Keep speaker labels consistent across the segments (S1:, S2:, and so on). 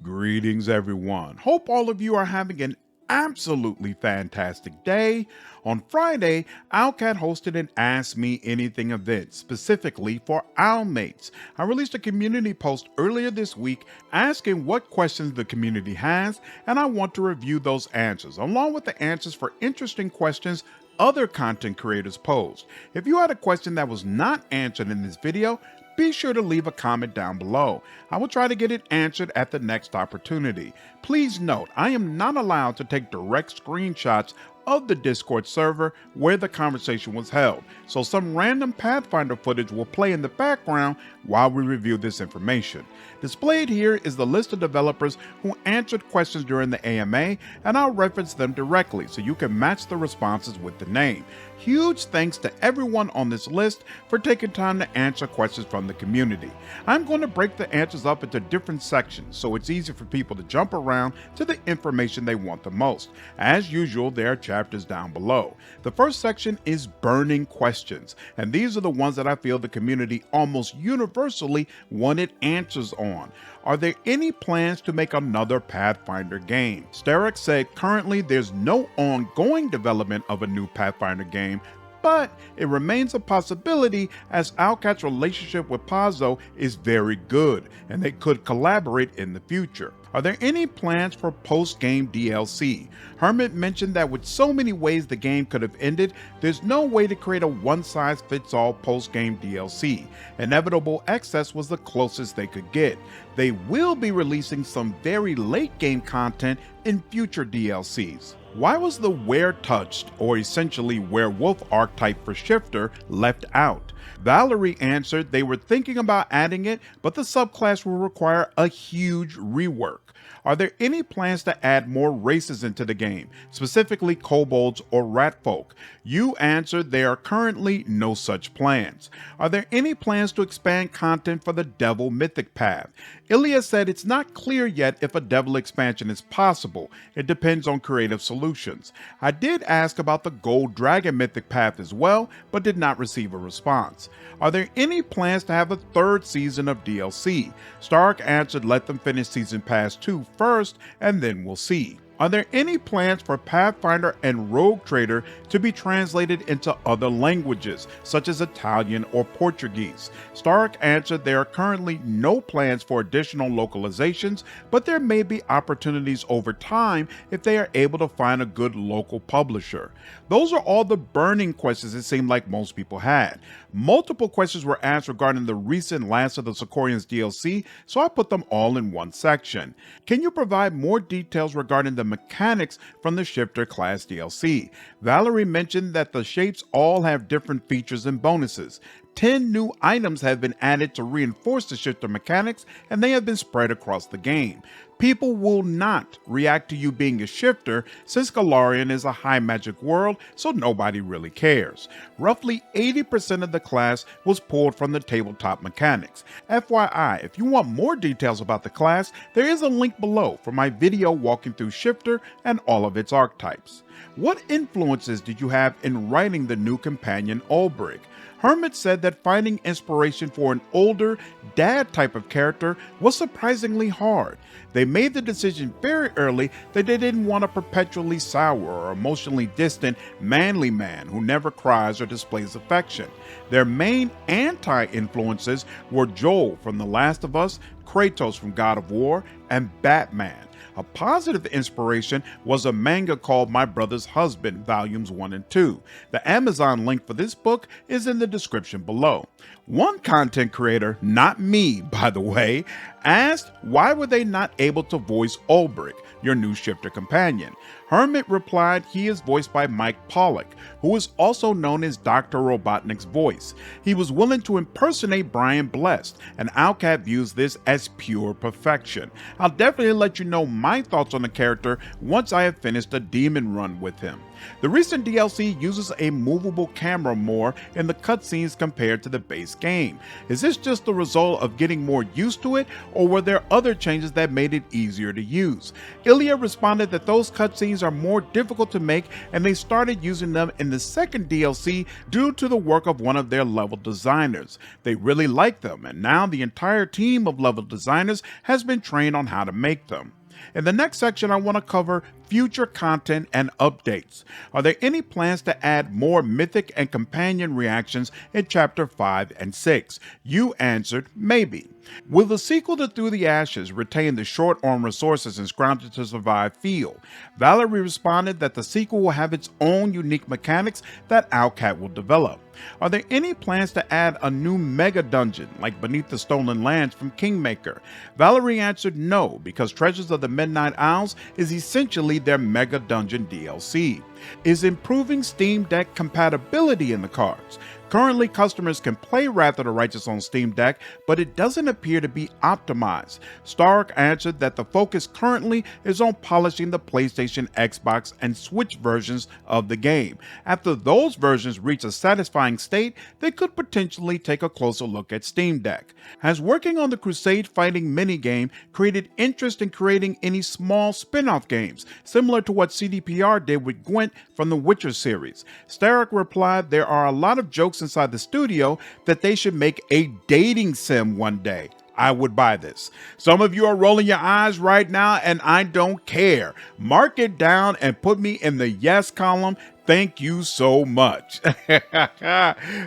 S1: Greetings, everyone. Hope all of you are having an absolutely fantastic day. On Friday, Owlcat hosted an Ask Me Anything event specifically for Owlmates. I released a community post earlier this week asking what questions the community has, and I want to review those answers, along with the answers for interesting questions other content creators posed. If you had a question that was not answered in this video, be sure to leave a comment down below. I will try to get it answered at the next opportunity. Please note, I am not allowed to take direct screenshots of the Discord server where the conversation was held, so some random Pathfinder footage will play in the background while we review this information. Displayed here is the list of developers who answered questions during the AMA, and I'll reference them directly so you can match the responses with the name. Huge thanks to everyone on this list for taking time to answer questions from the community. I'm going to break the answers up into different sections so it's easy for people to jump around to the information they want the most. As usual, there are chapters down below. The first section is burning questions, and these are the ones that I feel the community almost universally wanted answers on. Are there any plans to make another Pathfinder game? Starek said currently there's no ongoing development of a new Pathfinder game, but it remains a possibility as Owlcat's relationship with Pazzo is very good, and they could collaborate in the future. Are there any plans for post-game DLC? Hermit mentioned that with so many ways the game could have ended, there's no way to create a one-size-fits-all post-game DLC. Inevitable Excess was the closest they could get. They will be releasing some very late-game content in future DLCs. Why was the Were-Touched, or essentially werewolf archetype for Shifter, left out? Valerie answered they were thinking about adding it, but the subclass will require a huge rework. Are there any plans to add more races into the game, specifically kobolds or ratfolk? You answered there are currently no such plans. Are there any plans to expand content for the Devil Mythic Path? Ilya said it's not clear yet if a Devil expansion is possible. It depends on creative solutions. I did ask about the Gold Dragon Mythic Path as well, but did not receive a response. Are there any plans to have a third season of DLC? Stark answered let them finish Season Pass 2 first, and then we'll see. Are there any plans for Pathfinder and Rogue Trader to be translated into other languages, such as Italian or Portuguese? Stark answered there are currently no plans for additional localizations, but there may be opportunities over time if they are able to find a good local publisher. Those are all the burning questions it seemed like most people had. Multiple questions were asked regarding the recent Last of the Sarkorians DLC, so I put them all in one section. Can you provide more details regarding the mechanics from the Shifter class DLC? Valerie mentioned that the shapes all have different features and bonuses. 10 new items have been added to reinforce the Shifter mechanics, and they have been spread across the game. People will not react to you being a Shifter since Golarion is a high magic world, so nobody really cares. Roughly 80% of the class was pulled from the tabletop mechanics. FYI, if you want more details about the class, there is a link below for my video walking through Shifter and all of its archetypes. What influences did you have in writing the new companion Ulbrich? Hermit said that finding inspiration for an older, dad type of character was surprisingly hard. They made the decision very early that they didn't want a perpetually sour or emotionally distant, manly man who never cries or displays affection. Their main anti-influences were Joel from The Last of Us, Kratos from God of War, and Batman. A positive inspiration was a manga called My Brother's Husband, Volumes 1 and 2. The Amazon link for this book is in the description below. One content creator, not me by the way, asked why were they not able to voice Ulbrich, your new Shifter companion. Hermit replied he is voiced by Mike Pollock, who is also known as Dr. Robotnik's voice. He was willing to impersonate Brian Blessed, and Owlcat views this as pure perfection. I'll definitely let you know my thoughts on the character once I have finished a demon run with him. The recent DLC uses a movable camera more in the cutscenes compared to the base game. Is this just the result of getting more used to it, or were there other changes that made it easier to use? Ilya responded that those cutscenes are more difficult to make and they started using them in the second DLC due to the work of one of their level designers. They really like them, and now the entire team of level designers has been trained on how to make them. In the next section, I want to cover future content and updates. Are there any plans to add more mythic and companion reactions in Chapter 5 and 6? You answered, maybe. Will the sequel to Through the Ashes retain the short-on resources and Scrounged to Survive feel? Valerie responded that the sequel will have its own unique mechanics that Owlcat will develop. Are there any plans to add a new mega dungeon like Beneath the Stolen Lands from Kingmaker? Valerie answered no, because Treasures of the Midnight Isles is essentially their mega dungeon DLC. Is improving Steam Deck compatibility in the cards? Currently, customers can play Wrath of the Righteous on Steam Deck, but it doesn't appear to be optimized. Stark answered that the focus currently is on polishing the PlayStation, Xbox, and Switch versions of the game. After those versions reach a satisfying state, they could potentially take a closer look at Steam Deck. Has working on the Crusade fighting minigame created interest in creating any small spin-off games, similar to what CDPR did with Gwent from the Witcher series? Stark replied there are a lot of jokes inside the studio that they should make a dating sim one day. I would buy this. Some of you are rolling your eyes right now, and I don't care. Mark it down and put me in the yes column. Thank you so much.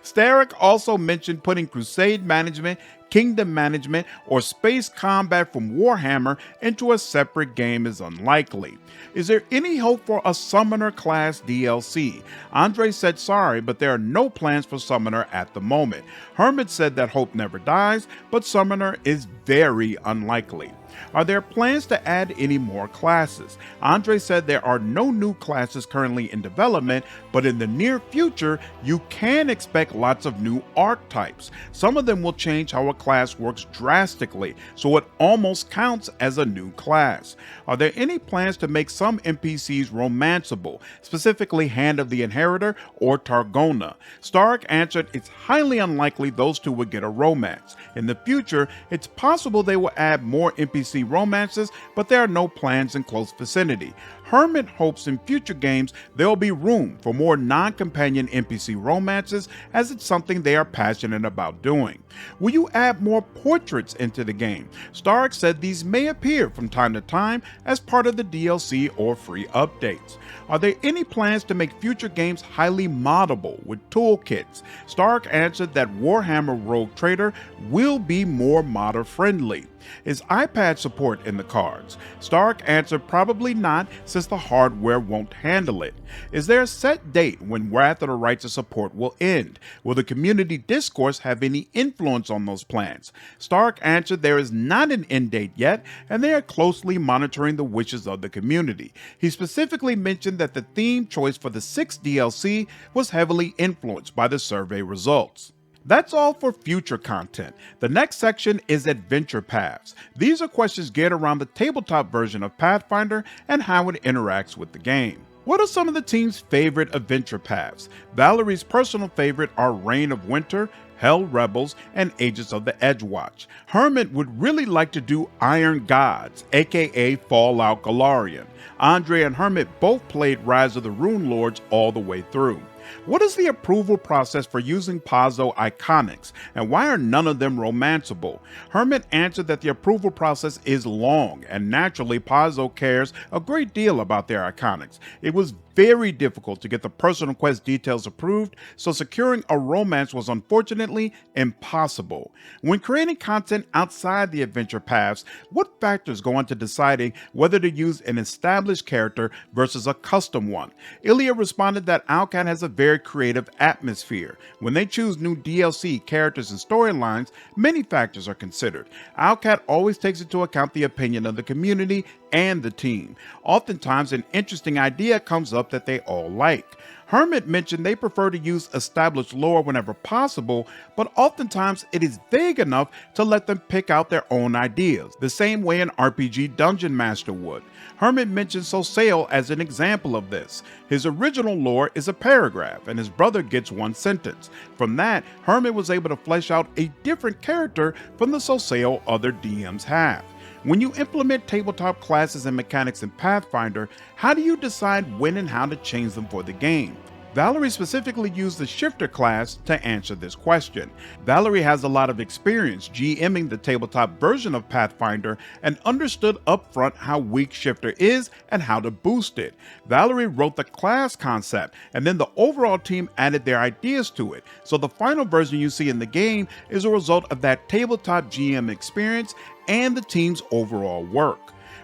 S1: Starrick also mentioned putting Crusade management, Kingdom management, or space combat from Warhammer into a separate game is unlikely. Is there any hope for a Summoner class DLC? Andre said sorry, but there are no plans for Summoner at the moment. Hermit said that hope never dies, but Summoner is very unlikely. Are there plans to add any more classes? Andre said there are no new classes currently in development, but in the near future, you can expect lots of new archetypes. Some of them will change how a class works drastically, so it almost counts as a new class. Are there any plans to make some NPCs romanceable, specifically Hand of the Inheritor or Targona? Stark answered it's highly unlikely those two would get a romance. In the future, it's possible they will add more NPC romances, but there are no plans in close vicinity. Hermit hopes in future games there will be room for more non-companion NPC romances, as it's something they are passionate about doing. Will you add more portraits into the game? Stark said these may appear from time to time as part of the DLC or free updates. Are there any plans to make future games highly moddable with toolkits? Stark answered that Warhammer Rogue Trader will be more modder friendly. Is iPad support in the cards? Stark answered probably not, since the hardware won't handle it. Is there a set date when Wrath of the Righteous support will end? Will the community discourse have any influence on those plans? Stark answered there is not an end date yet, and they are closely monitoring the wishes of the community. He specifically mentioned that the theme choice for the 6th DLC was heavily influenced by the survey results. That's all for future content. The next section is Adventure Paths. These are questions geared around the tabletop version of Pathfinder and how it interacts with the game. What are some of the team's favorite adventure paths? Valerie's personal favorite are Reign of Winter, Hell Rebels, and Agents of the Edgewatch. Hermit would really like to do Iron Gods, aka Fallout Galarian. Andre and Hermit both played Rise of the Rune Lords all the way through. What is the approval process for using Paizo iconics, and why are none of them romanceable? Hermit answered that the approval process is long, and naturally Paizo cares a great deal about their iconics. It was very difficult to get the personal quest details approved, so securing a romance was unfortunately impossible. When creating content outside the adventure paths, what factors go into deciding whether to use an established character versus a custom one? Ilya responded that Owlcat has a very creative atmosphere. When they choose new DLC, characters, and storylines, many factors are considered. Owlcat always takes into account the opinion of the community and the team. Oftentimes, an interesting idea comes up that they all like. Hermit mentioned they prefer to use established lore whenever possible, but oftentimes it is vague enough to let them pick out their own ideas, the same way an RPG dungeon master would. Hermit mentioned Sosale as an example of this. His original lore is a paragraph, and his brother gets one sentence. From that, Hermit was able to flesh out a different character from the Sosale other DMs have. When you implement tabletop classes and mechanics in Pathfinder, how do you decide when and how to change them for the game? Valerie specifically used the Shifter class to answer this question. Valerie has a lot of experience GMing the tabletop version of Pathfinder and understood upfront how weak Shifter is and how to boost it. Valerie wrote the class concept, and then the overall team added their ideas to it, so the final version you see in the game is a result of that tabletop GM experience and the team's overall work.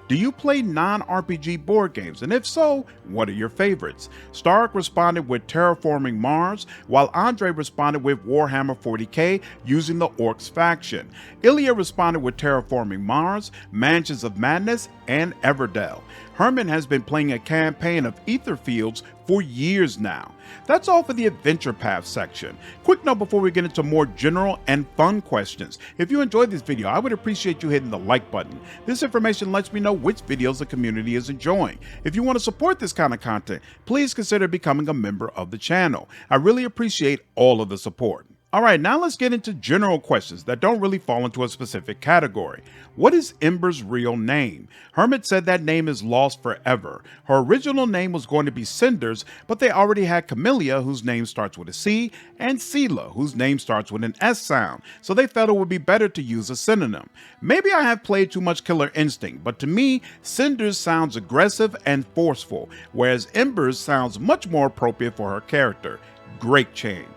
S1: Do you play non-RPG board games? And if so, what are your favorites? Stark responded with Terraforming Mars, while Andre responded with Warhammer 40k using the Orcs faction. Ilya responded with Terraforming Mars, Mansions of Madness, and Everdell. Herman has been playing a campaign of Etherfields for years now. That's all for the Adventure Path section. Quick note before we get into more general and fun questions. If you enjoyed this video, I would appreciate you hitting the like button. This information lets me know which videos the community is enjoying. If you want to support this kind of content, please consider becoming a member of the channel. I really appreciate all of the support. Alright, now let's get into general questions that don't really fall into a specific category. What is Ember's real name? Hermit said that name is lost forever. Her original name was going to be Cinders, but they already had Camellia, whose name starts with a C, and Sela, whose name starts with an S sound, so they felt it would be better to use a synonym. Maybe I have played too much Killer Instinct, but to me, Cinders sounds aggressive and forceful, whereas Embers sounds much more appropriate for her character. Great change.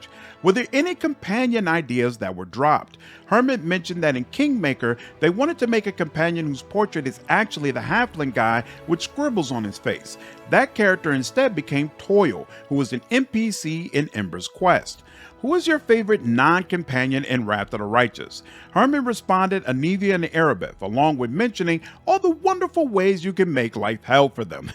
S1: Were there any companion ideas that were dropped? Hermit mentioned that in Kingmaker, they wanted to make a companion whose portrait is actually the halfling guy with scribbles on his face. That character instead became Toil, who was an NPC in Ember's quest. Who is your favorite non-companion in Wrath of the Righteous? Herman responded Anivia and Erebeth, along with mentioning all the wonderful ways you can make life hell for them.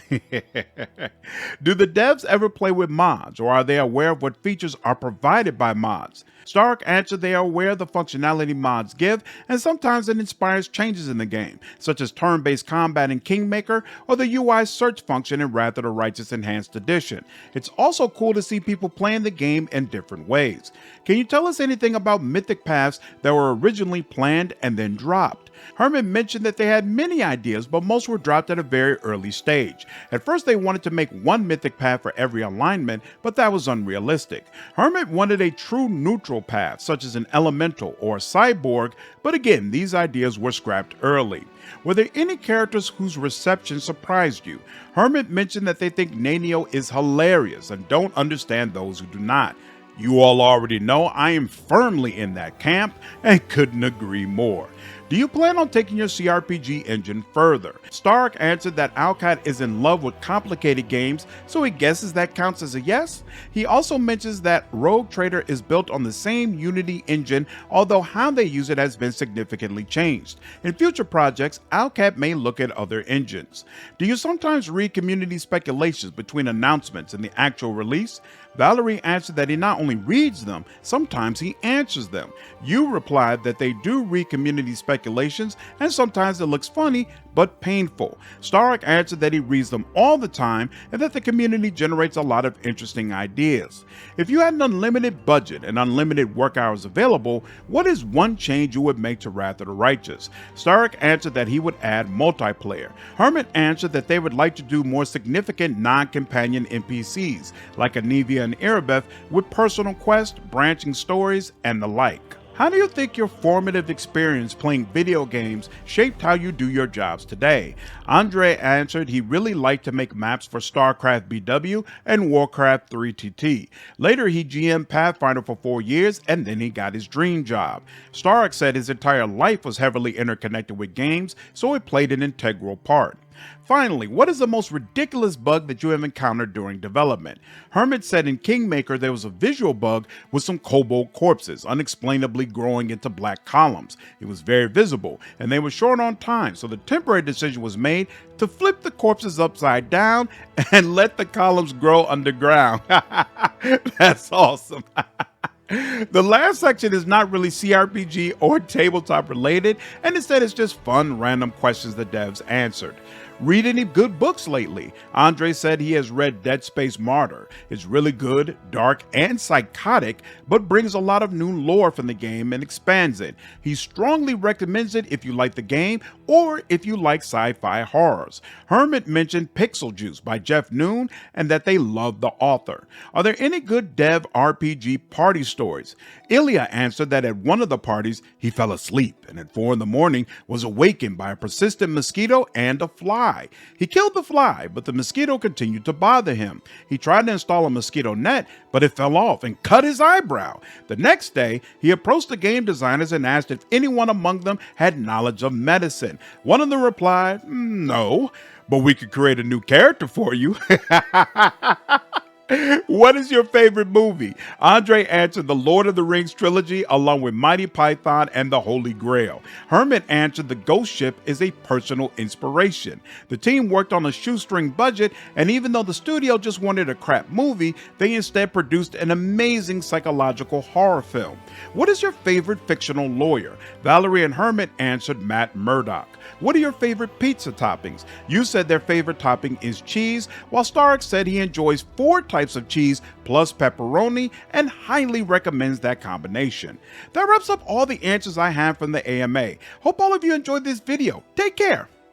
S1: Do the devs ever play with mods, or are they aware of what features are provided by mods? Stark answered they are aware of the functionality mods give, and sometimes it inspires changes in the game, such as turn-based combat in Kingmaker or the UI search function in Wrath of the Righteous Enhanced Edition. It's also cool to see people playing the game in different ways. Can you tell us anything about mythic paths that were originally planned and then dropped? Herman mentioned that they had many ideas, but most were dropped at a very early stage. At first they wanted to make one mythic path for every alignment, but that was unrealistic. Hermit wanted a true neutral path, such as an elemental or a cyborg, but again, these ideas were scrapped early. Were there any characters whose reception surprised you? Hermit mentioned that they think Nanio is hilarious and don't understand those who do not. You all already know I am firmly in that camp and couldn't agree more. Do you plan on taking your CRPG engine further? Stark answered that Owlcat is in love with complicated games, so he guesses that counts as a yes. He also mentions that Rogue Trader is built on the same Unity engine, although how they use it has been significantly changed. In future projects, Owlcat may look at other engines. Do you sometimes read community speculations between announcements and the actual release? Valerie answered that he not only reads them, sometimes he answers them. You replied that they do read community speculations, and sometimes it looks funny, but painful. Stark answered that he reads them all the time, and that the community generates a lot of interesting ideas. If you had an unlimited budget and unlimited work hours available, what is one change you would make to Wrath of the Righteous? Stark answered that he would add multiplayer. Hermit answered that they would like to do more significant non-companion NPCs, like Anivia and Erebeth, with personal quests, branching stories, and the like. How do you think your formative experience playing video games shaped how you do your jobs today? Andre answered he really liked to make maps for StarCraft BW and Warcraft 3TT. Later he GM'd Pathfinder for 4 years, and then he got his dream job. Stark said his entire life was heavily interconnected with games, so it played an integral part. Finally, what is the most ridiculous bug that you have encountered during development? Hermit said in Kingmaker there was a visual bug with some kobold corpses unexplainably growing into black columns. It was very visible, and they were short on time, so the temporary decision was made to flip the corpses upside down and let the columns grow underground. That's awesome. The last section is not really CRPG or tabletop related, and instead it's just fun, random questions the devs answered. Read any good books lately? Andre said he has read Dead Space Martyr. It's really good, dark, and psychotic, but brings a lot of new lore from the game and expands it. He strongly recommends it if you like the game or if you like sci-fi horrors. Hermit mentioned Pixel Juice by Jeff Noon and that they love the author. Are there any good dev RPG party stories? Ilya answered that at one of the parties he fell asleep and at 4 in the morning was awakened by a persistent mosquito and a fly. He killed the fly, but the mosquito continued to bother him. He tried to install a mosquito net, but it fell off and cut his eyebrow. The next day, he approached the game designers and asked if anyone among them had knowledge of medicine. One of them replied, "No, but we could create a new character for you." What is your favorite movie? Andre answered the Lord of the Rings trilogy along with Mighty Python and the Holy Grail. Hermit answered the Ghost Ship is a personal inspiration. The team worked on a shoestring budget, and even though the studio just wanted a crap movie, they instead produced an amazing psychological horror film. What is your favorite fictional lawyer? Valerie and Hermit answered Matt Murdock. What are your favorite pizza toppings? You said their favorite topping is cheese, while Stark said he enjoys 4 types of cheese plus pepperoni and highly recommends that combination. That wraps up all the answers I have from the AMA. Hope all of you enjoyed this video. Take care.